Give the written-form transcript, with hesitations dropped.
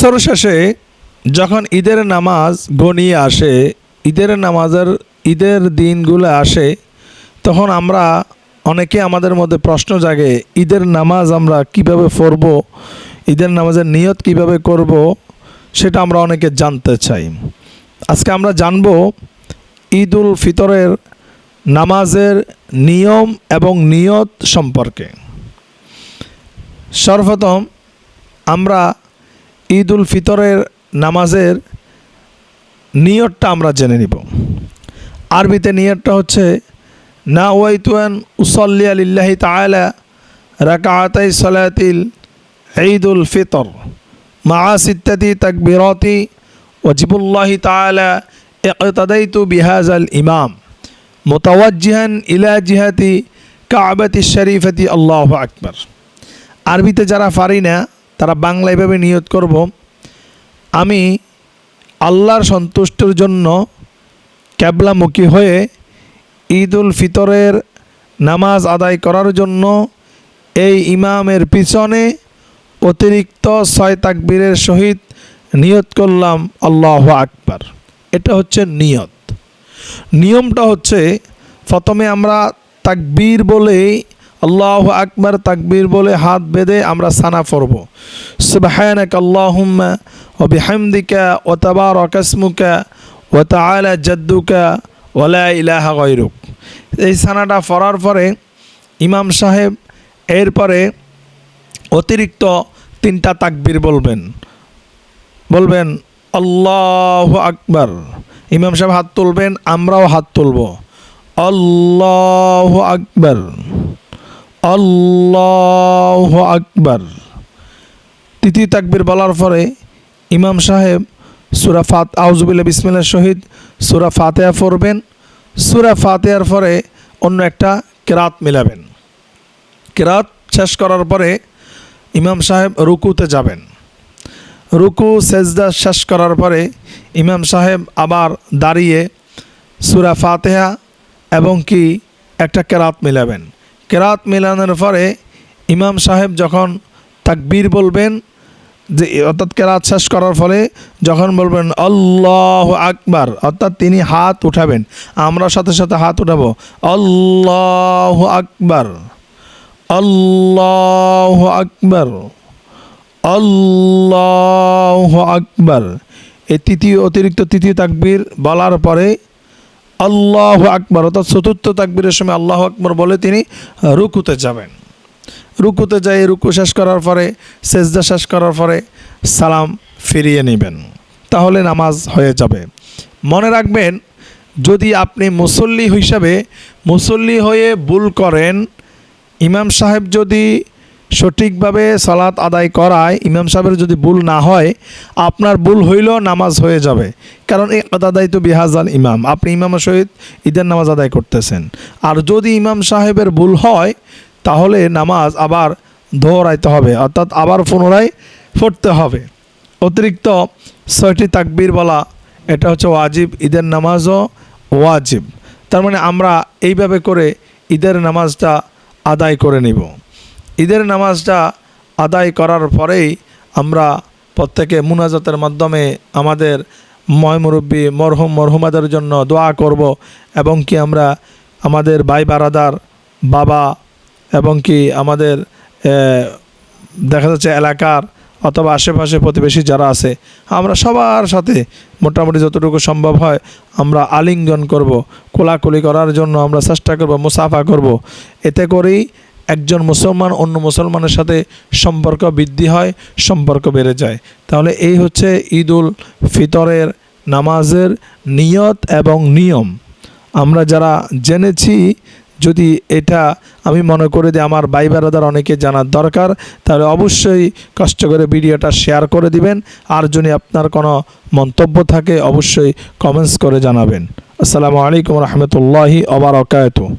বছর শেষে যখন ঈদের নামাজ ঘনিয়ে আসে, ঈদের দিনগুলো আসে, তখন আমরা অনেকে আমাদের মধ্যে প্রশ্ন জাগে, ঈদের নামাজ আমরা কিভাবে পড়ব, ঈদের নামাজের নিয়ত কিভাবে করব, সেটা আমরা অনেকে জানতে চাই। আজকে আমরা জানব ঈদ উল ফিতরের নামাজের নিয়ম এবং নিয়ত সম্পর্কে। সর্বপ্রথম আমরা ঈদ উল ফিতরের নামাজের নিয়তটা আমরা জেনে নিব। আরবিতে নিয়তটা হচ্ছে নাওয়াইতু আন উসাল্লি লিল্লাহি তাআলা রাকাআতাই সালাতিল ঈদ উল ফিতর মা সিত্তাতি তাকবীরাতি ওয়াজিবুল্লাহি তাআলা ইকতাদাইতু বিহাযাল ইমাম মুতাওয়াজ্জিহান ইলা জিহাতি কাবাতি শরীফাতি আল্লাহু আকবার। আরবিতে যারা পারি না তারা বাংলা এভাবে নিয়ত করব, আমি আল্লাহর সন্তুষ্টির জন্য ক্যাবলামুখী হয়ে ঈদ উল ফিতরের নামাজ আদায় করার জন্য এই ইমামের পিছনে অতিরিক্ত 6 তাকবীরের সহিত নিয়ত করলাম আল্লাহু আকবার। এটা হচ্ছে নিয়ত। নিয়মটা হচ্ছে প্রথমে আমরা তাকবীর বলে আল্লাহু আকবার তাকবীর বলে হাত বেঁধে আমরা সানা পড়ব, সুবহানাকা আল্লাহুম্মা ওয়া বিহামদিকা ওয়া তাবারাকা ইসমুকা ওয়া তাআলা জাদ্দুকা ওয়া লা ইলাহা গায়রুক। এই সানাটা পড়ার পরে ইমাম সাহেব এরপরে অতিরিক্ত 3টা তাকবীর বলবেন আল্লাহু আকবার। ইমাম সাহেব হাত তুলবেন, আমরাও হাত তুলব, আল্লাহু আকবার আল্লাহু আকবার। তৃতীয় তাকবীর বলার পরে ইমাম সাহেব সূরা আউযু বিল্লাহি বিসমিল্লাহির শহীদ সূরা ফাতিহা পড়বেন। সূরা ফাতিহার পরে অন্য একটা কিরাত মিলাবেন। কিরাত শেষ করার পরে ইমাম সাহেব রুকুতে যাবেন। রুকু সেজদা শেষ করার পরে ইমাম সাহেব আবার দাঁড়িয়ে সূরা ফাতিহা এবং কি একটা কিরাত মিলাবেন। কিরাত মিলানোর পরে ইমাম সাহেব যখন তাকবীর বলবেন, যে অর্থাৎ কিরাত শেষ করার ফলে যখন বলবেন আল্লাহু আকবার, অর্থাৎ তিনি হাত উঠাবেন, আমরা সাথে সাথে হাত উঠাবো, আল্লাহু আকবার আল্লাহু আকবার আল্লাহু আকবার। এই অতিরিক্ত তৃতীয় তাকবীর বলার পরে আল্লাহু আকবার অর্থাৎ চতুর্থ তাকবীরের সময় আল্লাহু আকবার বলে তিনি রুকুতে যাবেন। রুকুতে যাই রুকু শেষ করার পরে সেজদা শেষ করার পরে সালাম ফিরিয়ে নেবেন, তাহলে নামাজ হয়ে যাবে। মনে রাখবেন, যদি আপনি মুসল্লি হয়ে ভুল করেন, ইমাম সাহেব যদি সঠিকভাবে সালাত আদায় করায়, ইমাম সাহেবের যদি ভুল না হয়, আপনার ভুল হইলেও নামাজ হয়ে যাবে। কারণ এই ইকতাদাইতু বিহাযাল ইমাম, আপনি ইমামের সহিত ঈদের নামাজ আদায় করতেছেন। আর যদি ইমাম সাহেবের ভুল হয়, তাহলে নামাজ আবার দোহরাইতে হবে, অর্থাৎ আবার পুনরায় পড়তে হবে। অতিরিক্ত 6টি তাকবীর বলা এটা হচ্ছে ওয়াজিব, ঈদের নামাজও ওয়াজিব। তার মানে আমরা এইভাবে করে ঈদের নামাজটা আদায় করে নিব। ঈদের নামাজটা আদায় করার পরেই আমরা প্রত্যেকে মুনাজাতের মাধ্যমে আমাদের মুরব্বী মরহুমাদের জন্য দোয়া করব, এবং কি আমরা আমাদের ভাই বারাদার বাবা এবং কি আমাদের দেখা যাচ্ছে এলাকার অথবা আশেপাশে প্রতিবেশী যারা আছে, আমরা সবার সাথে মোটামুটি যতটুকু সম্ভব হয় আমরা আলিঙ্গন করব, কোলাকুলি করার জন্য আমরা চেষ্টা করব, মুসাফা করব। এতে করেই একজন মুসলমান অন্য মুসলমানের সাথে সম্পর্ক বৃদ্ধি হয়, সম্পর্ক বেড়ে যায়। তাহলে এই হচ্ছে ঈদ উল ফিতরের নামাজের নিয়ত এবং নিয়ম। আমরা যারা জেনেছি, যদি এটা আমি মনে করি যে আমার ভাই বারাদার অনেকে জানার দরকার, তাহলে অবশ্যই কষ্ট করে ভিডিওটা শেয়ার করে দিবেন। আর যদি আপনার কোনো মন্তব্য থাকে অবশ্যই কমেন্টস করে জানাবেন। আসসালামু আলাইকুম রহমতুল্লাহি ওয়া বারাকাতুহু।